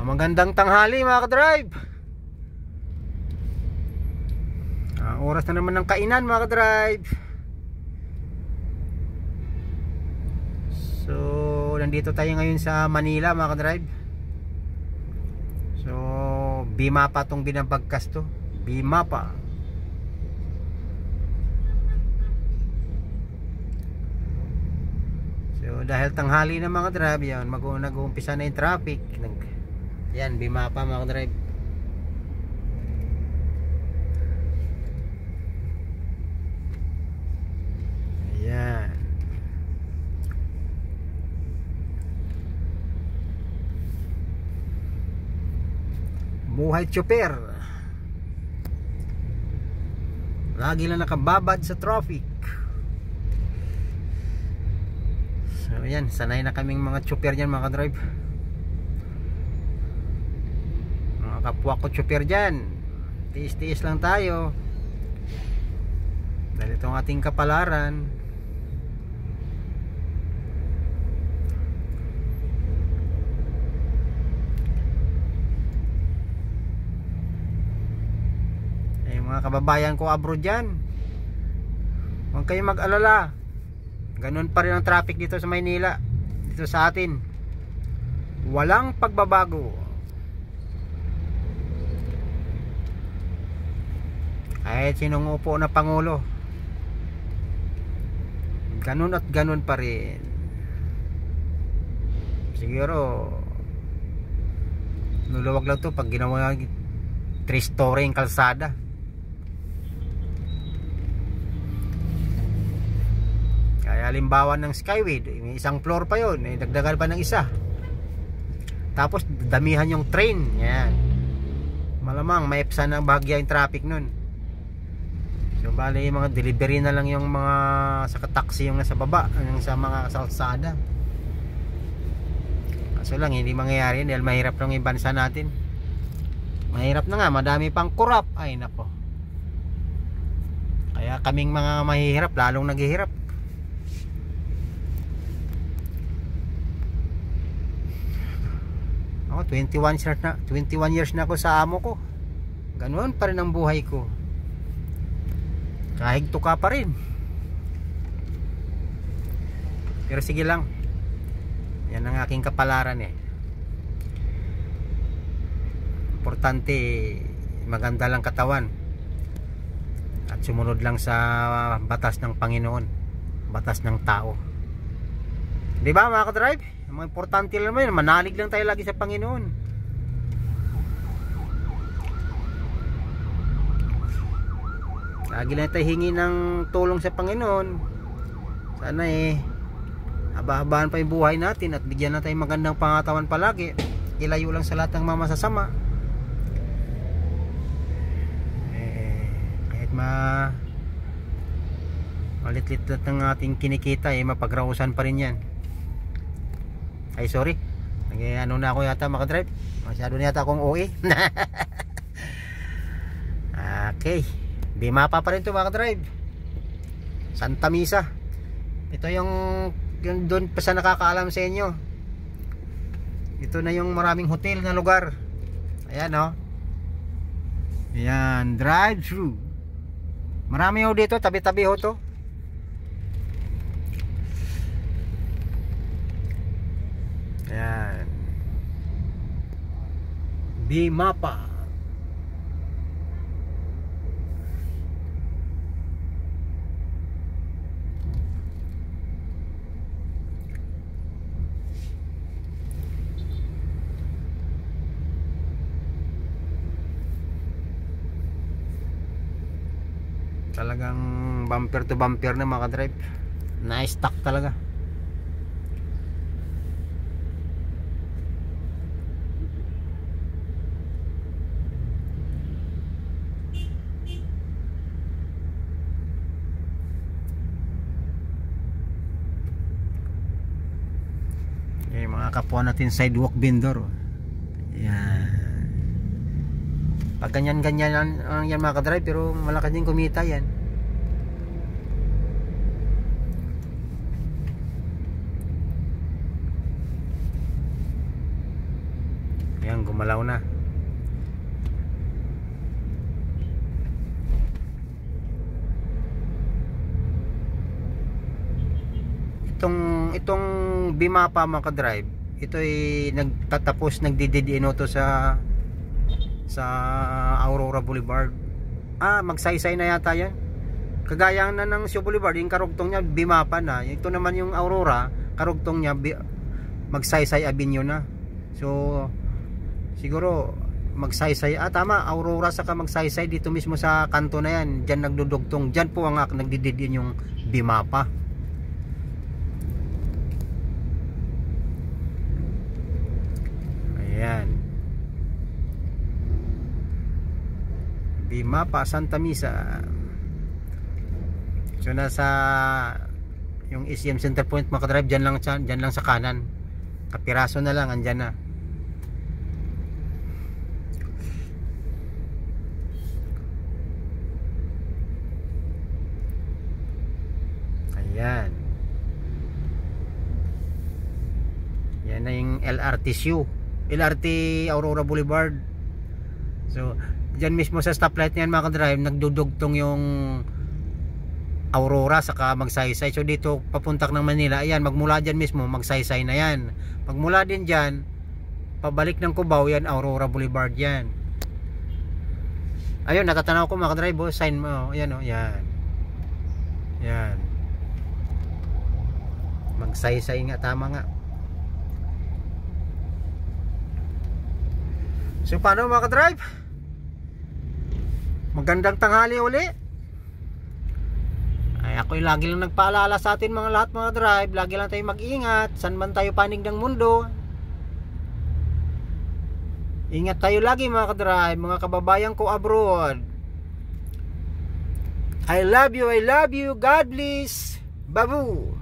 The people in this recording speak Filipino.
Magandang tanghali mga ka-drive. Oras na naman ng kainan mga ka-drive. So nandito tayo ngayon sa Manila mga ka-drive. So Bimapa tong binabagkas to, Bimapa. So dahil tanghali na mga ka-drive, yan mag-uumpisa na yung traffic. Yan, Bimapa mga ka-drive. Ayan. Buhay tsuper. Lagi lang nakababad sa traffic. So ayan, sanay na kaming mga tsuper dyan mga ka-drive. Mga kapwa ko tsuper dyan, tiis-tiis lang tayo dahil itong ating kapalaran. Mga kababayan ko abroad dyan, huwag kayong mag-alala, ganun pa rin ang traffic dito sa Maynila. Dito sa atin walang pagbabago. Kahit sinong upo na pangulo, ganun at ganun pa rin. Siguro luluwag lang to pag ginawa 3-story yung kalsada. Halimbawa ng Skyway, may isang floor pa yun, dagdagan pa ng isa, tapos damihan yung train. Yan, malamang maipsa ng bahagya yung traffic nun. So bali yung mga delivery na lang yung mga sa taxi yung nasa baba, yung sa mga kalsada. Kaso lang hindi mangyayari dahil mahirap lang yung bansa natin. Mahirap na nga, madami pang kurap. Ay nako, kaya kaming mga mahihirap lalong naghihirap. Ako 21 years na ako sa amo ko. Ganoon pa rin ang buhay ko. Kahig tuka pa rin. Pero sige lang, yan ang aking kapalaran eh. Importante maganda lang katawan at sumunod lang sa batas ng Panginoon, batas ng tao. Di ba mga ka-drive? Ang mga importante lang naman, manalig lang tayo lagi sa Panginoon. Lagi lang tayo hingi ng tulong sa Panginoon. Sana haba-habaan pa yung buhay natin at bigyan na tayo magandang pangatawan palagi. Ilayo lang sa lahat ng mga masasama. Kahit malitlit ng ating kinikita, mapagrausan pa rin yan. Ay sorry, ano na ako yata mga drive, masyado na yata akong OA. Okay, Bimapa pa rin to mga drive, Santa Misa. Ito yung doon pa sa nakakaalam sa inyo, ito na yung maraming hotel na lugar. Ayan o, ayan, drive thru. Marami ho dito, tabi-tabi ho to. Ayan, Bimapa. Talagang bumper to bumper na mga drive. Nice stock talaga. Mga kapwa natin sidewalk vendor. Yan. Pag ganyan-ganyan yan mga ka-drive, pero malakas din kumita yan. Ayan, gumalaw na. Itong Bimapa mga ka-drive, ito ay nagdidino to sa Aurora Boulevard. Magsaysay na yata yan. Kagaya na ng Sio Boulevard, yung karugtong niya Bimapa na. Ito naman yung Aurora, karugtong niya Magsaysay Avenue na. So siguro Magsaysay, tama, Aurora saka Magsaysay, dito mismo sa kanto na yan, dyan nagdudugtong, dyan po ang nagdidin yung Bimapa. Ayan, Bimapa, Santa Misa. So nasa yung ECM Center Point mga ka-drive, dyan lang sa kanan, kapiraso na lang, andyan na. Ayan, yan na yung LRT Aurora Boulevard. So dyan mismo sa stoplight niyan mga ka-drive, nagdudugtong yung Aurora saka Magsaysay. So dito papuntak ng Manila, ayan, magmula dyan mismo Magsaysay na yan. Pagmula din dyan pabalik ng Cubao, yan Aurora Boulevard yan. Ayun, natatanaw ko mga ka-drive, sign mo, ayan, yan. Yan, Magsaysay nga, tama nga. So paano mga ka-drive? Magandang tanghali uli. Ay, ako'y lagi lang nagpaalala sa atin mga lahat mga drive, lagi lang tayo mag-ingat saan man tayo panig ng mundo. Ingat tayo lagi mga ka-drive, mga kababayan ko abroad. I love you, God bless. Babu.